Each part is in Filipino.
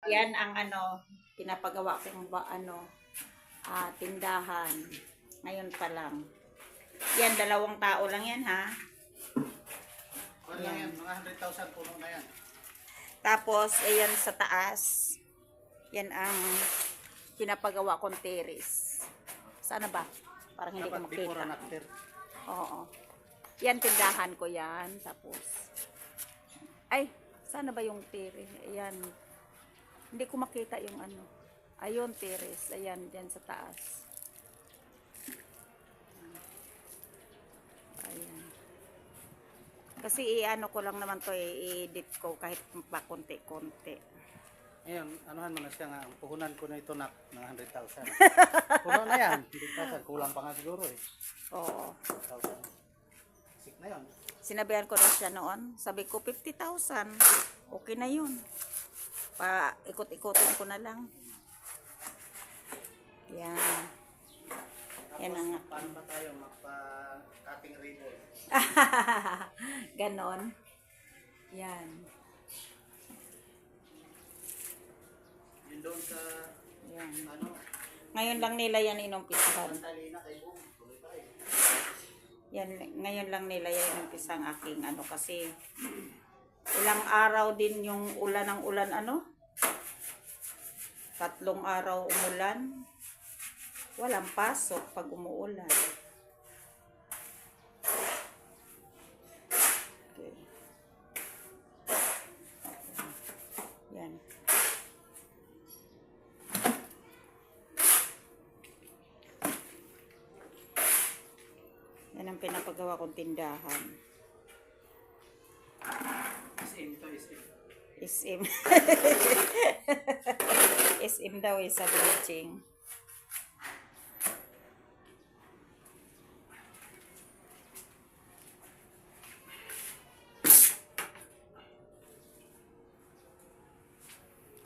Yan ang pinapagawa kong tindahan. Ngayon pa lang. Yan, 2 tao lang yan, ha? Wala lang yan, mga 100,000 puno na yan. Tapos, ayan sa taas. Yan ang pinapagawa kong terrace. Sana ba? Parang hindi ko Dapat before and makita. after. Oo. Yan, tindahan ko yan. Tapos, ay, sana ba yung terrace? Ayan. Hindi ko makita yung Ayun, terrace. Ayan, dyan sa taas. Ayan. Kasi ko lang naman to, i-edit ko kahit pa konti-konti. Ngayon, anuhan mo na siya nga, ang puhunan ko na ito na ng 100,000. Puno na yan, 100,000. Kulang pa nga siguro eh. Oo. 1,000. Sik na yun. Sinabihan ko na siya noon. Sabi ko, 50,000. Okay na yun. Ikot-ikotin ko na lang. Yan. Yan na nga. Paano ba tayo magpa-cutting ribbon? Ganon. Yan. Yun doon sa, Yan. ano, Ngayon lang nila yan inumpisahan. Talina kay Boom. Tuloy tayo. Yan, ngayon lang nila yan inumpisang aking kasi ilang araw din yung ulan ng ulan 3 araw umulan. Walang pasok pag umuulan. Okay. Yan. Yan ang pinapagawa kong tindahan. SM to SM. SM. SM daw sa bleaching.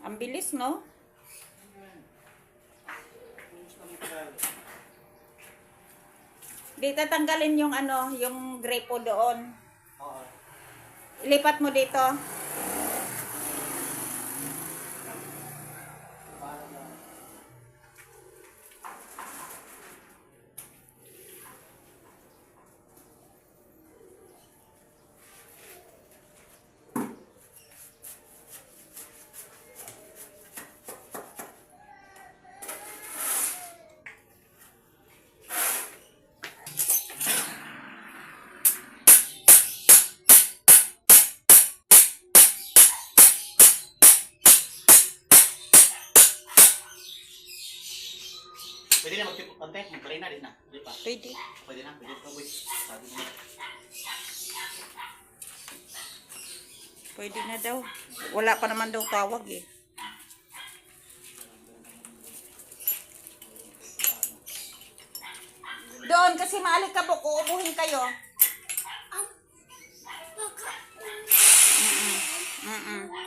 Ang bilis, no? Di tatanggalin yung yung grepo doon. Oo. Ilipat mo dito. Pwede na magkontek, magpalay na din na. Pwede pa. Pwede. Pwede na, pwede pa, boy. Sabi mo. Pwede na daw. Wala pa naman daw tawag eh. Doon kasi maalikabok, uubuhin kayo.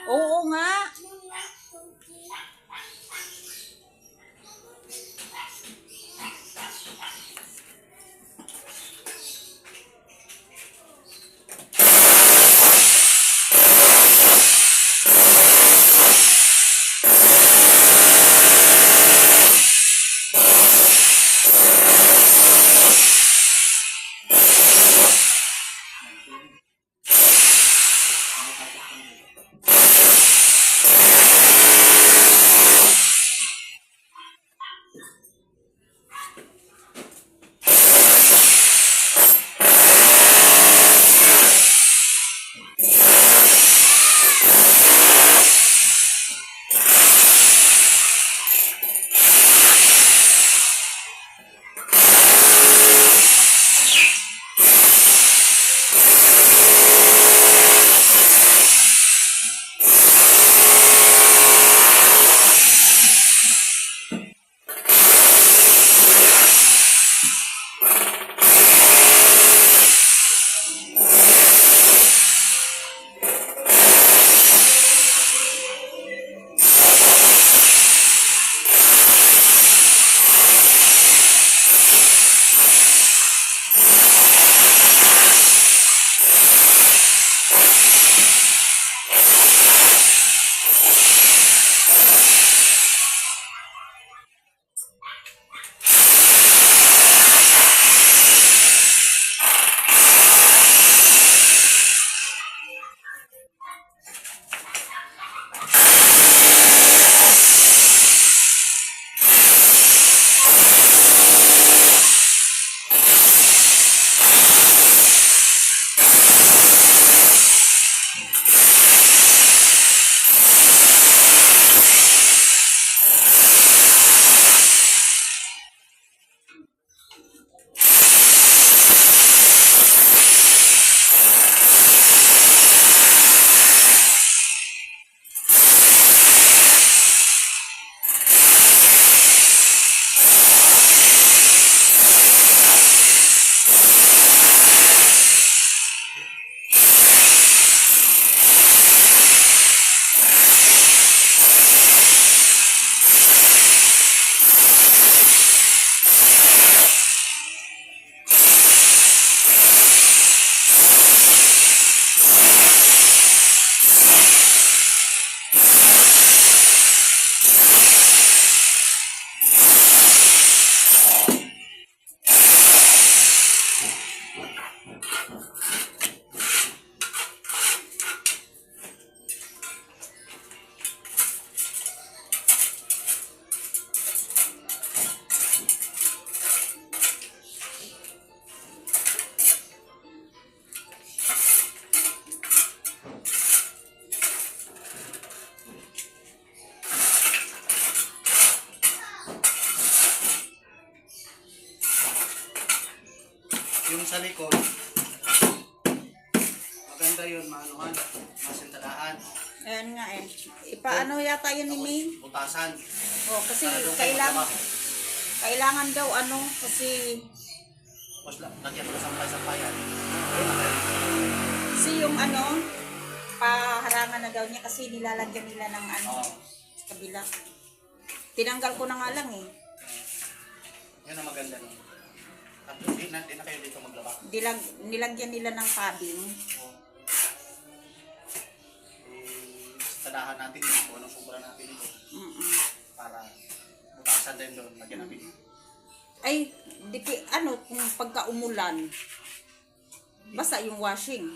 Oo nga. Yung sa likod, maganda yun, maanuhan, masintadahan. Ayan nga eh. Ipaano yata yun ni May? Butasan. Oh, kasi Para doon kayo kailangan, maglaba. kailangan daw ano, kasi Tapos lagyan mo sampay-sampayan. kasi yung ano, paharangan na daw niya kasi nilalagyan nila ng ano, Oo. sa kabila. Tinanggal ko na nga lang eh. Yun ang maganda nun. Tapos di na kayo dito maglaba. Nilagyan nila ng cabin. Oo. Tadahan natin yun kung anong sobra natin ito. Para butasan din doon, lagyan natin. Ay, ano, kung pagka umulan, basta yung washing.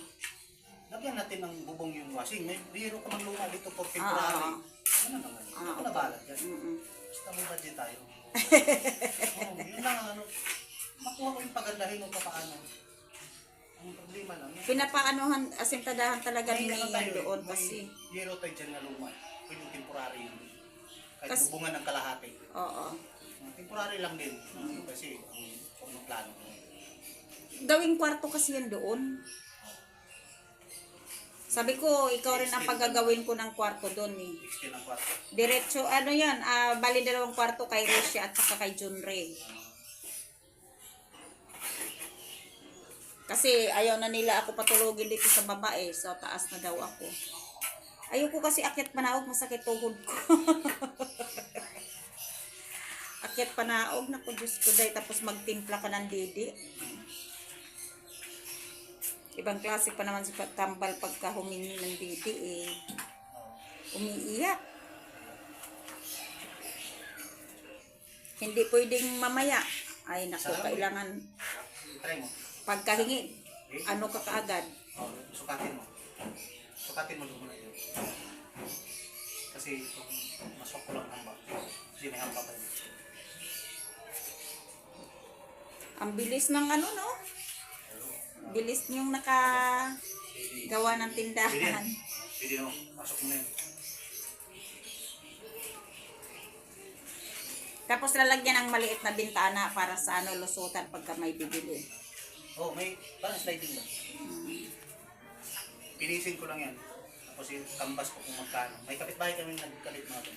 Lagyan natin ng bubong yung washing. May biro ka magluma dito for temporary. Ano naman? Ano ko nabalat yan? Basta may budget tayo. Oo, yun lang ang ano. Makuha ko yung pagandahin o papaano. Ang problema lang. Pinapaanohan, asintadahan talaga ni May ano tayo, doon may kasi. yero tayo dyan na luma. Pwede temporary yun. Kahit Kas- bubungan ng kalahati. Oo. Temporary lang din. Kasi ang plano ko. Gawing kwarto kasi yan doon. Sabi ko, ikaw rin ang paggagawin ko ng kwarto doon eh. Extend ang kwarto. Diretso, ano yan, bali 2 kwarto kay Risha at saka kay John Ray. Kasi ayaw na nila ako patulogin dito sa baba eh. So taas na daw ako. Ayoko kasi akyat panaog, masakit tuhod ko. Akyat panaog, naku Diyos ko day, tapos magtimpla ka ng didi. Ibang klase pa naman si Tambal pagka humingi ng didi eh. Umiiyak. Hindi pwedeng mamaya. Ay naku, kailangan Try mo. pagkahingi, ano ka kaagad. Sukatin mo. Sukatin mo muna yun. Kasi kung masok ko lang hamba, hindi may hamba pa yun. Ang bilis ng ano, no? Bilis niyong nakagawa ng Pwede yan. tindahan. Pwede no. Pasok mo na yun. Tapos lalagyan ng maliit na bintana para sa ano, lusutan pagka may bibili. Oh, may parang sliding lang. Pinisin ko lang yan. Tapos yung canvas ko kung magkano. May kapitbahay kami nagkalit mga ito.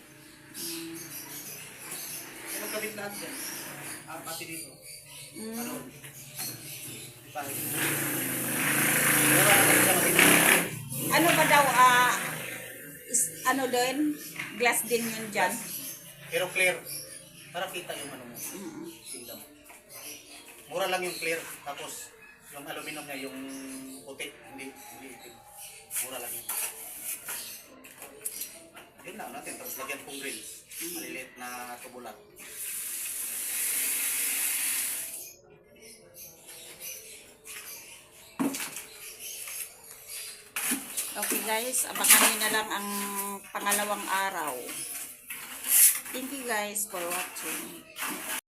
May nagkalit lahat yan. Pati dito. Ano? Bahay. Pero ano siya makita? Ano ba daw, ano din? Glass din yun dyan. Pero clear. Para kita yung ano mo. Tinda mo. Mura lang yung clear. Tapos yung aluminum niya, yung puti. Hindi itim. Mura lang yun. Yun lang natin. Tapos lagyan kong grills. Maliliit na tubulat. Okay guys, abangan nyo na lang ang pangalawang araw. Thank you guys for watching.